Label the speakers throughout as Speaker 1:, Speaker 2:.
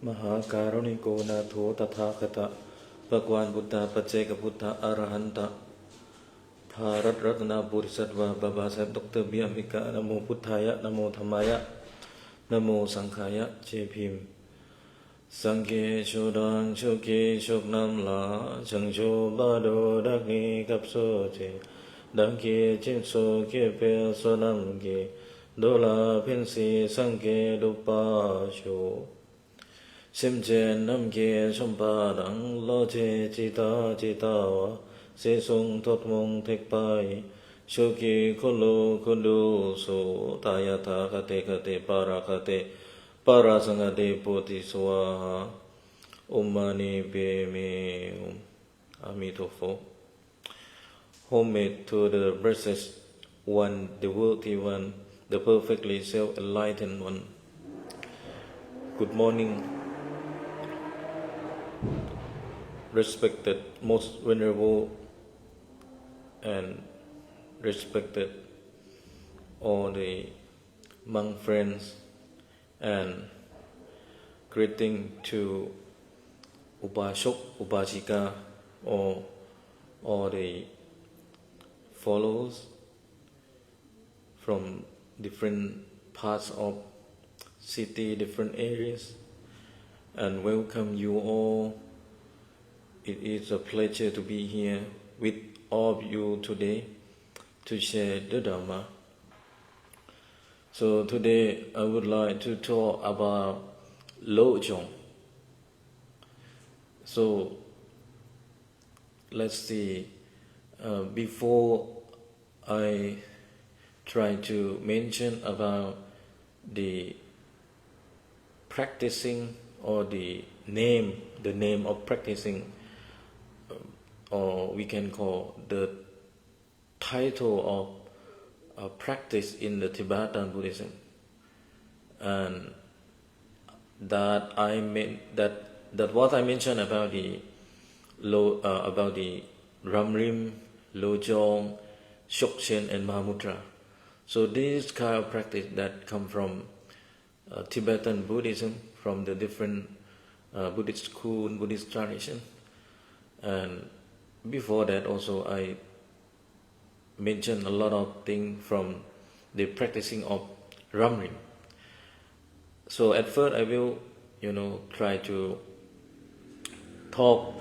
Speaker 1: มหาการุณิโกนาโถตถาคตภะคะวันพุทธะปัจเจกพุทธะอรหันตะภารัตรัตนาปุริสัตวะบาบาสัตดรเบียมิกะนะโมพุทธายะนะโมธัมมายะนะโมสังฆายะเจพิมสังเกโชดังโชเกโชกนำลาจังโชบาโดดักเนกับโซเจดังเกจิงโซเกเปโซนังเกโดลาเพ่งสีสังเกดุปาโชสิมเจนัมเกชมปาดังโลเจจิตาจิตาวะเสสงทดมงเทกไปโชกิคุโลคุดูสุตายาทาคเตคเตปาราคเตปาราสังฆเตโพธิสวาหาอุมานิเบเมอามิโตโฟ Homage to the blessed one, the worthy one, the perfectly self-enlightened one. Good morning, respected, most venerable and respected all the monk friends, and greeting to Upashok, Upashika, or all the followers from different parts of city, different areas, and welcome you all. It is a pleasure to be here with all of you today to share the Dharma. So today I would like to talk about Lojong. So let's see, before I try to mention about the practicing or the name of practicing, or we can call the title of practice in the Tibetan Buddhism, and that what I mentioned about the Ramrim, Lojong, Shokchen, and Mahamudra. So this kind of practice that come from Tibetan Buddhism, from the different Buddhist school, Buddhist tradition. And before that also I mentioned a lot of things from the practicing of Ramrim. So at first I will, try to talk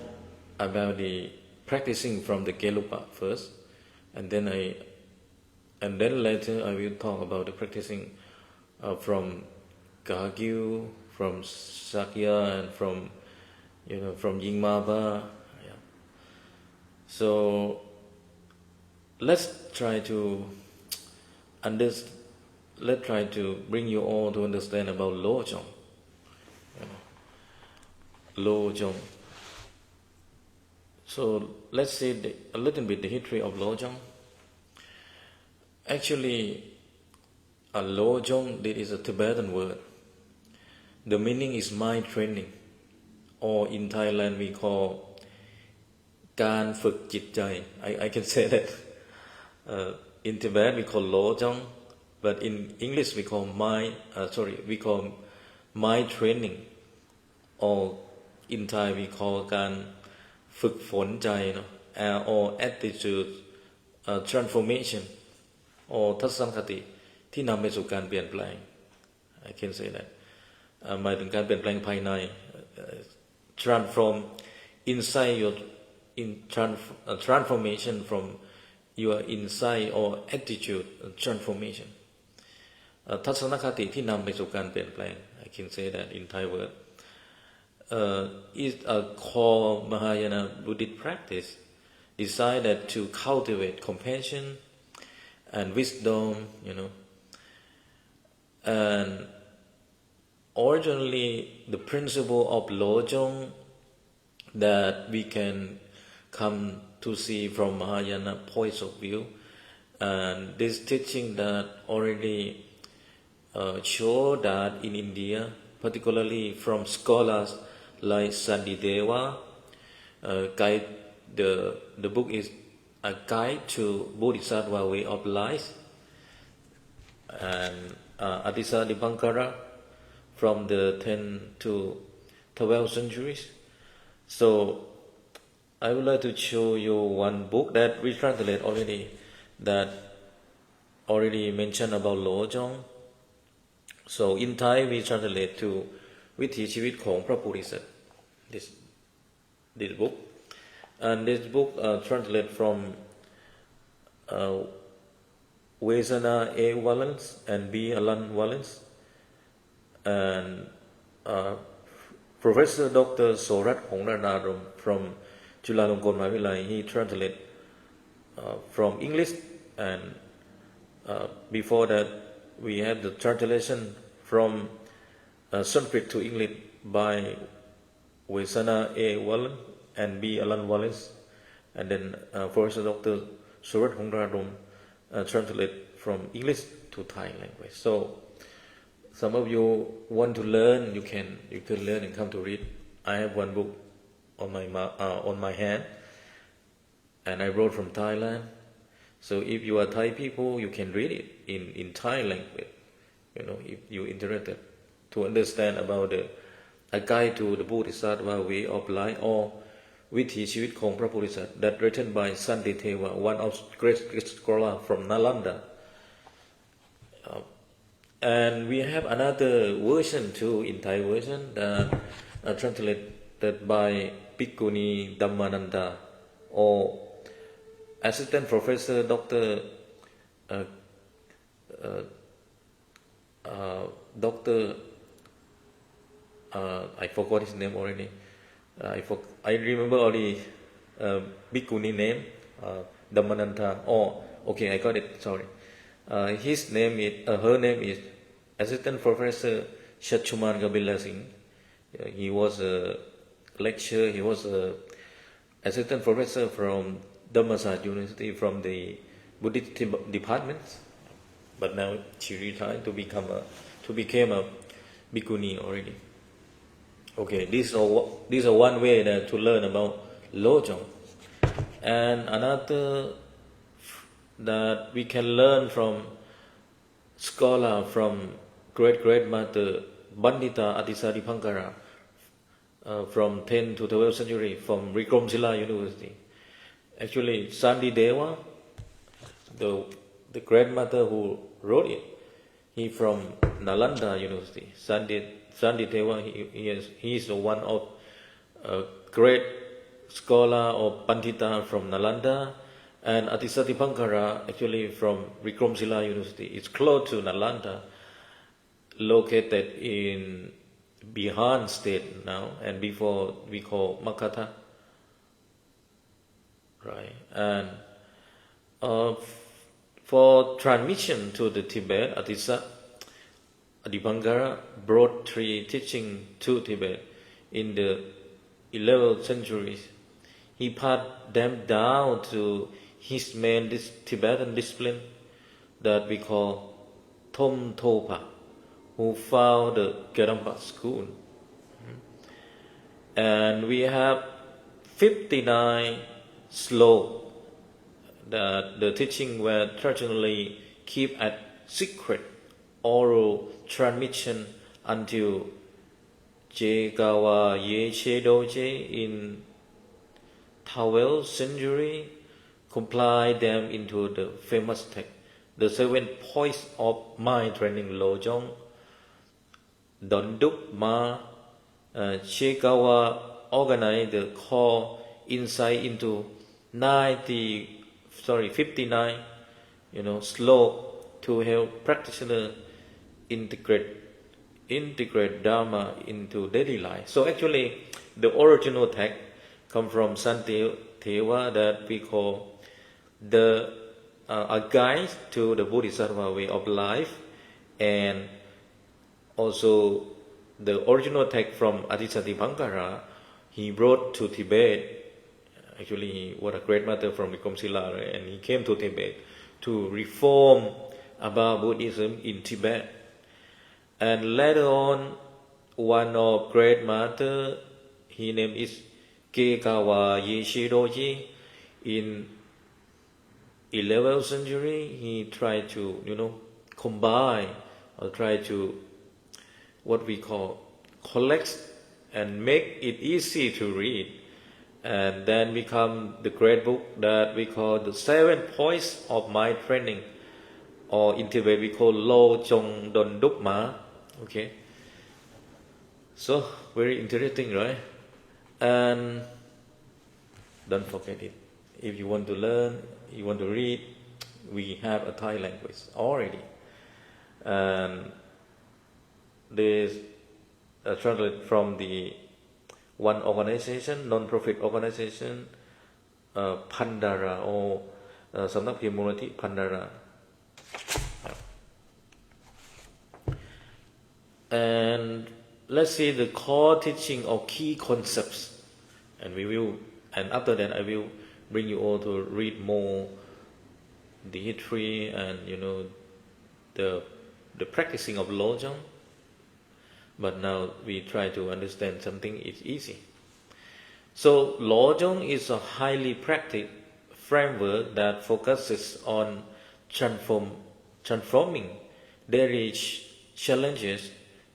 Speaker 1: about the practicing from the Gelupa first, and then later I will talk about the practicing from Kagyu, from Sakya, and from Yingmaba. Yeah. So let's try to bring you all to understand about Lojong. Lojong. So let's see a little bit the history of Lojong. Actually, Lojong, this is a Tibetan word. The meaning is mind training, or in Thailand we call การฝึกจิตใจ. I can say that. In Tibet we call Lojong, but in English we call mind training, or in Thai we call การฝึกฝนใจ or attitude transformation, or ทัศนคติที่นำไปสู่การเปลี่ยนแปลง. I can say that. หมายถึงการเปลี่ยนแปลงภายใน transform inside your transformation from your inside, or attitude transformation. ทัศนคติที่นำไปสู่การเปลี่ยนแปลง. I can say that in Thai word. Is a core Mahayana Buddhist practice decided to cultivate compassion and wisdom, and originally the principle of Lojong that we can come to see from Mahayana points of view, and this teaching that already show that in India, particularly from scholars like Sandideva, guide the book is a guide to Bodhisattva way of life, and Atisa Dipankara from the 10 to 12 centuries. So I would like to show you one book that we translate already, that already mentioned about Lojong. So in Thai we translate to วิถีชีวิตของพระโพธิสัตว์ this book, and this book translate from Vesana A. Wallens and B. Alan Wallens, and Professor Dr. Sorat Hongranarum from Chulalongkorn Mahavihalalai. He translate from English, and before that we have the translation from Sanskrit to English by Vesana A. Wallens and B. Alan Wallens, and then Professor Dr. Surat Hongranarum translate from English to Thai language. So some of you want to learn, you can learn and come to read. I have one book on my hand, and I wrote from Thailand. So if you are Thai people, you can read it in Thai language. If you're interested to understand about a guide to the Bodhisattva way of life, or วิถีชีวิตของพระโพธิสัตว์ that written by Santiteva, one of great scholar from Nalanda. And we have another version too, in Thai version, that translated by Bhikkhuni Dhammananda, or Assistant Professor Dr. I forgot his name already. I remember only Bhikkhuni name, Dhammananda. Oh, okay, I got it. Sorry. Her name is Assistant Professor Shachuman Gabila Singh. He was a lecturer. He was a assistant professor from Dhammasat University, from the Buddhist department. But now she retired to became a Bhikkhuni already. Okay, these are one way to learn about Lojong. And another that we can learn from scholar from great mother Bandita Atisadipankara from 10th to 12th century from Vikromsila University. Actually, Sandideva, the grandmother who wrote it, he from Nalanda University. Sandideva, he is one of great scholar or Pandita from Nalanda, and Atisadipankara actually from Vikromsila University. It's close to Nalanda, located in Bihar state now, and before we call Makata, right? And for transmission to the Tibet, Adipankara brought 3 teaching to Tibet in the 11th century. He passed them down to his main Tibetan discipline that we call Thom Thopa, who found the Gedamba school. And we have 59 slokas that the teaching were traditionally kept at secret oral transmission until Jegawa Yeshe Doje in 12th century compiled them into the famous text, the 7 points of mind training Lojong. Donduk Ma Jegawa organized the core insight into 59 slope to help practitioner integrate Dharma into daily life. So actually, the original text come from Santiteva, that we call a guide to the Bodhisattva way of life, and also the original text from Atisadipankara, he brought to Tibet. Actually, he was a great master from Vikromsila, and he came to Tibet to reform about Buddhism in Tibet. And later on, one of great master, his name is Gegawa Yeshe Doji. In 11th century, he tried to, combine or try to what we call collect and make it easy to read, and then become the great book that we call the 7 points of mind training, or in Tibet we call Lo Chong Don Duk Ma. Okay, so very interesting, right? And don't forget it. If you want to learn, you want to read, we have a Thai language already. And this translated from the one organization, non-profit organization, Pandara, or สำนักพิมพ์มูลนิธิ Pandara. And let's see the core teaching or key concepts, and after that I will bring you all to read more the history and the practicing of Lojong. But now we try to understand something is easy. So Lojong is a highly practiced framework that focuses on transforming daily challenges,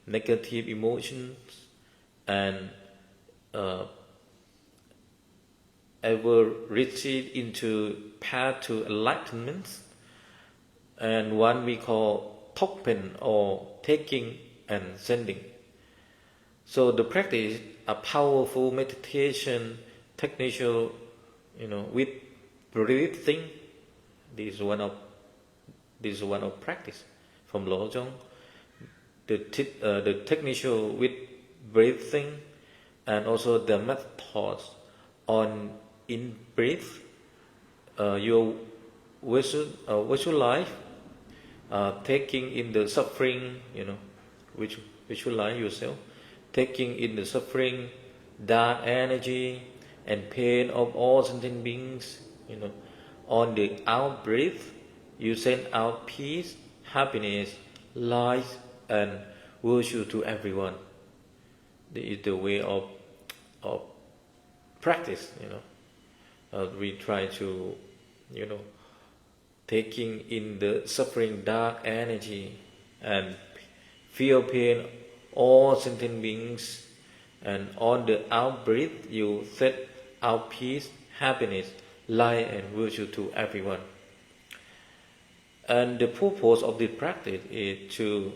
Speaker 1: negative emotions, and ever recede into path to enlightenment, and one we call Tokpen, or taking and sending. So the practice a powerful meditation technical, with breathing. This is one of practice from Lojong. The technical with breathing, and also the methods on in breath, your visualize, taking in the suffering, which visualize yourself taking in the suffering, dark energy, and pain of all sentient beings. On the out breath, you send out peace, happiness, light, and virtue to everyone. This is the way of practice. We try to, taking in the suffering, dark energy, and feel pain all sentient beings, and on the out breath you set out peace, happiness, light, and virtue to everyone. And the purpose of this practice is to,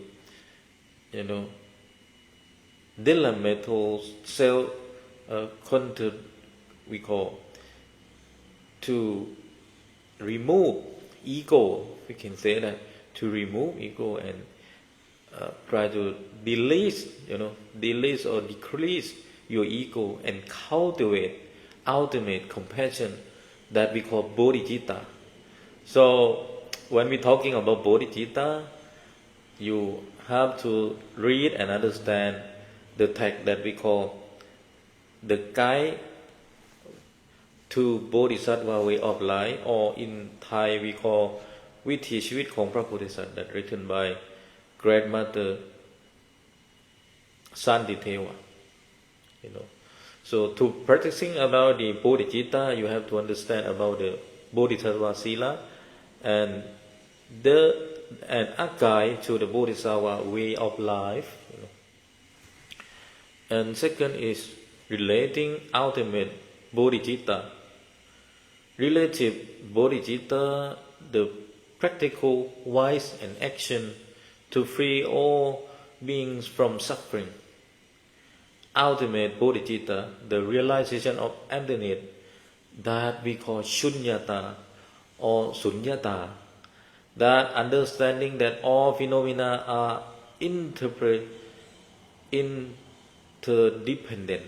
Speaker 1: delimit self content, we call, to remove ego. We can say that, to remove ego and try to delete or decrease your ego, and cultivate ultimate compassion that we call bodhicitta. So when we're talking about bodhicitta, you have to read and understand the text that we call the guide to Bodhisattva way of life, or in Thai we call วิถีชีวิตของพระโพธิสัตว์ that written by Grandmother Santiteva. So to practicing about the bodhicitta, you have to understand about the Bodhisattva Sila and a guide to the Bodhisattva way of life. And second is relating ultimate bodhicitta. Relative bodhicitta, the practical wise and action to free all beings from suffering. Ultimate bodhicitta, the realization of emptiness that we call shunyata or sunyata, that understanding that all phenomena are interdependent,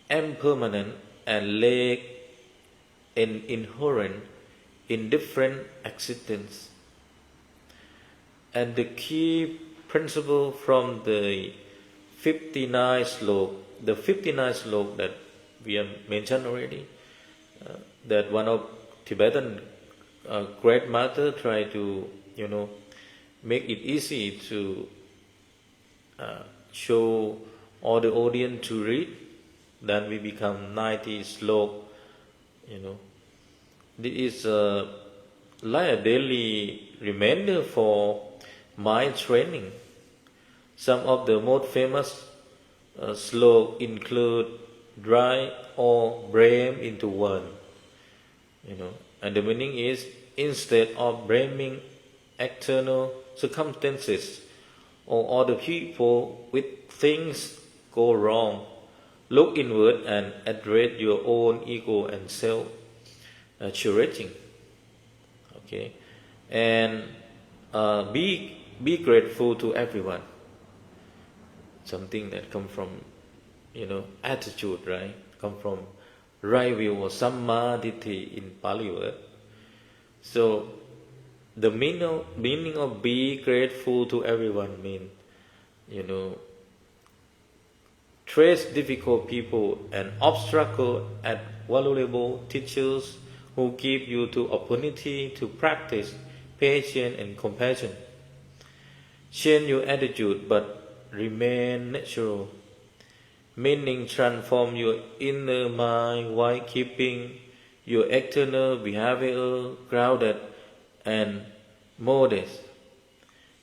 Speaker 1: impermanent, and lack an inherent in different existence. And the key principle from the 59 sloka, the 59 sloka that we have mentioned already, that one of Tibetan great master try to, make it easy to show all the audience to read. Then we become 90 sloka. This is like a daily reminder for mind training. Some of the most famous slok include dry or blame into one. And the meaning is, instead of blaming external circumstances or other people with things go wrong, look inward and address your own ego and self-curating. Okay, and be grateful to everyone. Something that come from attitude, right? Come from right view or samma ditthi in Pali word. So the meaning of be grateful to everyone means trace difficult people and obstacle at valuable teachers who give you the opportunity to practice patience and compassion. Change your attitude but remain natural, meaning transform your inner mind while keeping your external behavior grounded and modest.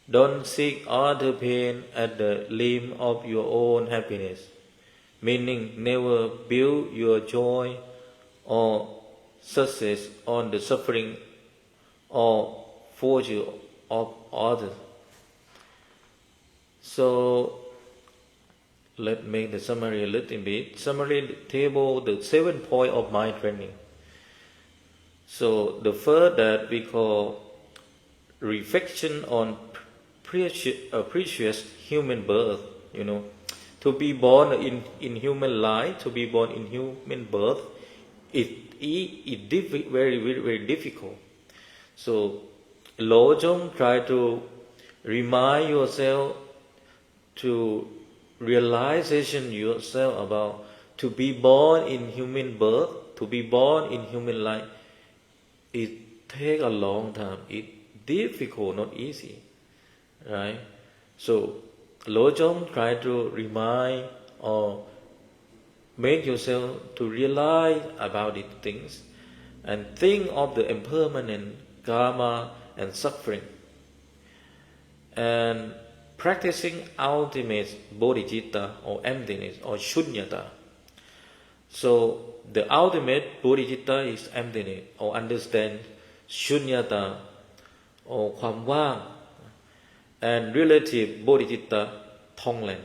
Speaker 1: Don't seek other pain at the limb of your own happiness, meaning never build your joy or success on the suffering or fortune of others. So let's make the summary a little bit. Summary table, the 7 points of mind training. So the first that we call reflection on precious human birth. To be born in human life, to be born in human birth, it very, very, very difficult. So Lojong try to remind yourself to realization yourself about to be born in human birth, to be born in human life. It take a long time. It's difficult, not easy, right? So Lojong try to remind or make yourself to realize about these things and think of the impermanent karma and suffering, and practicing ultimate bodhicitta or emptiness or shunyata. So the ultimate bodhicitta is emptiness, or understand shunyata or ความว่าง and relative bodhicitta Tonglen.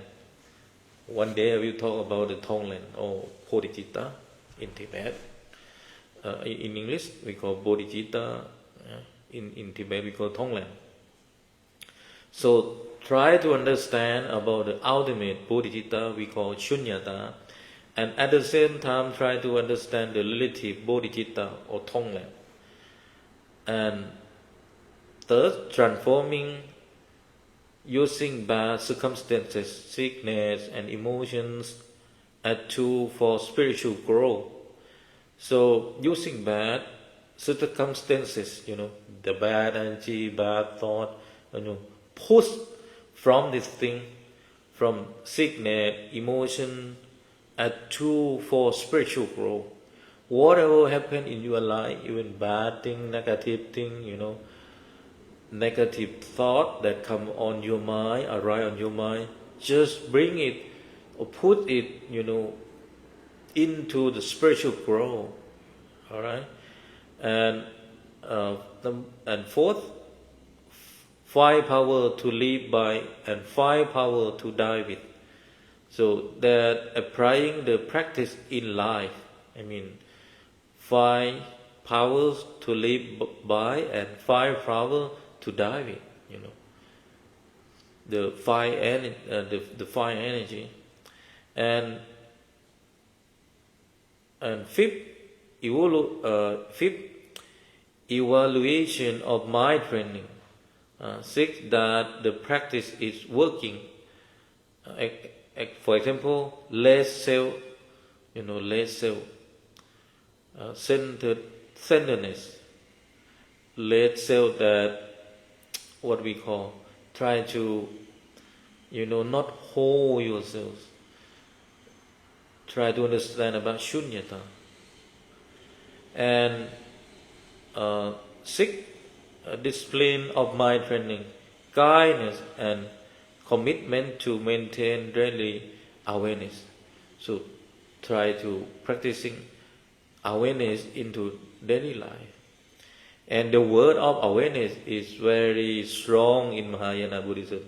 Speaker 1: One day I will talk about the Tonglen or bodhicitta in Tibet. In English we call bodhicitta, in Tibet we call Tonglen. So try to understand about the ultimate bodhicitta we call shunyata, and at the same time try to understand the relative bodhicitta or Tonglen. And third, transforming using bad circumstances, sickness and emotions as tool for spiritual growth. So using bad circumstances, the bad energy, bad thought, push from this thing, from sickness, emotion, as tool for spiritual growth. Whatever happen in your life, even bad thing, negative thing, negative thought that come on your mind, arise on your mind, just bring it or put it, into the spiritual growth. All right, and fourth, find power to live by and find power to die with. So that applying the practice in life, find powers to live by and find power to die with. The fire energy, and fifth evaluation of mind training. Sixth, that the practice is working. For example, less self, centeredness, less self that what we call try to, not hold yourselves. Try to understand about shunyata. And sixth, discipline of mind training, kindness and commitment to maintain daily awareness. So try to practicing awareness into daily life. And the word of awareness is very strong in Mahayana Buddhism,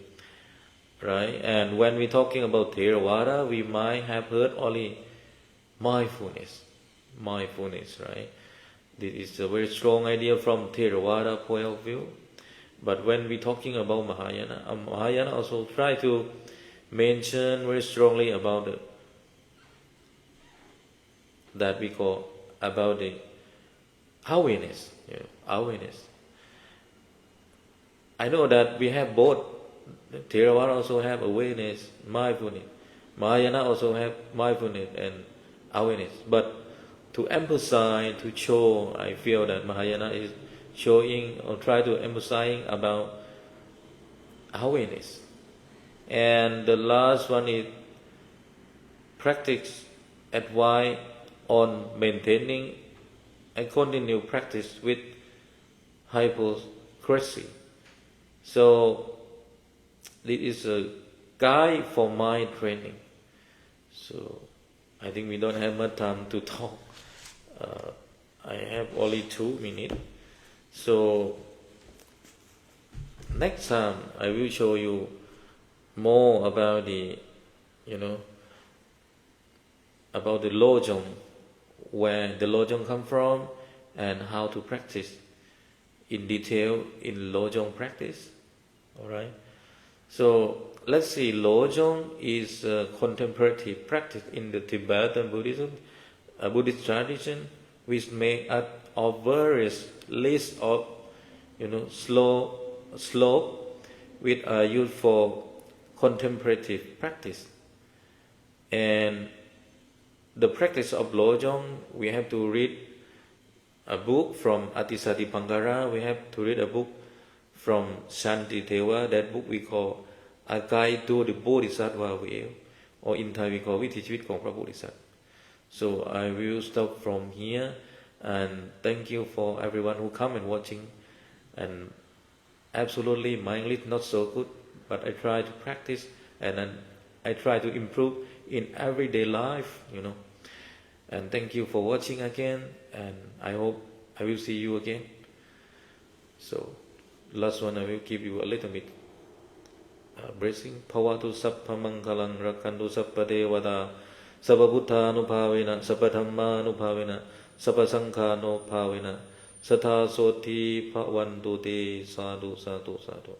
Speaker 1: right? And when we're talking about Theravada, we might have heard only mindfulness, right? This is a very strong idea from Theravada point of view. But when we're talking about Mahayana, Mahayana also try to mention very strongly about that we call about the awareness. Awareness. I know that we have both. Theravada also have awareness, mindfulness. Mahayana also have mindfulness and awareness. But to emphasize, to show, I feel that Mahayana is showing or try to emphasize about awareness. And the last one is practice advice on maintaining and continue practice with hypocrisy. So this is a guide for mind training. So I think we don't have much time to talk. I have only 2 minutes. So next time I will show you more about the, about the Lojong, where the Lojong come from and how to practice in detail in Lojong practice. Alright. So let's see, Lojong is a contemplative practice in the Tibetan Buddhism, a Buddhist tradition, which make up of various lists of slope which are used for contemplative practice. And the practice of Lojong, we have to read a book from Atisatipangkara, we have to read a book from Shantideva, that book we call A Guide to the Bodhisattva Way, or in Thai we call วิถีชีวิตของพระโพธิสัตว์ So I will stop from here, and thank you for everyone who come and watching. And absolutely my English not so good, but I try to practice and then I try to improve in everyday life, And thank you for watching again, and I hope I will see you again. So last one, I will give you a little bit blessing. Bhavatu sappha manghalang rakhantu sappha devata sappha buddha anubhavena sappha dhamma anubhavena sappha sankha anubhavena satha soti bhavantu te sadhu sadhu sadhu.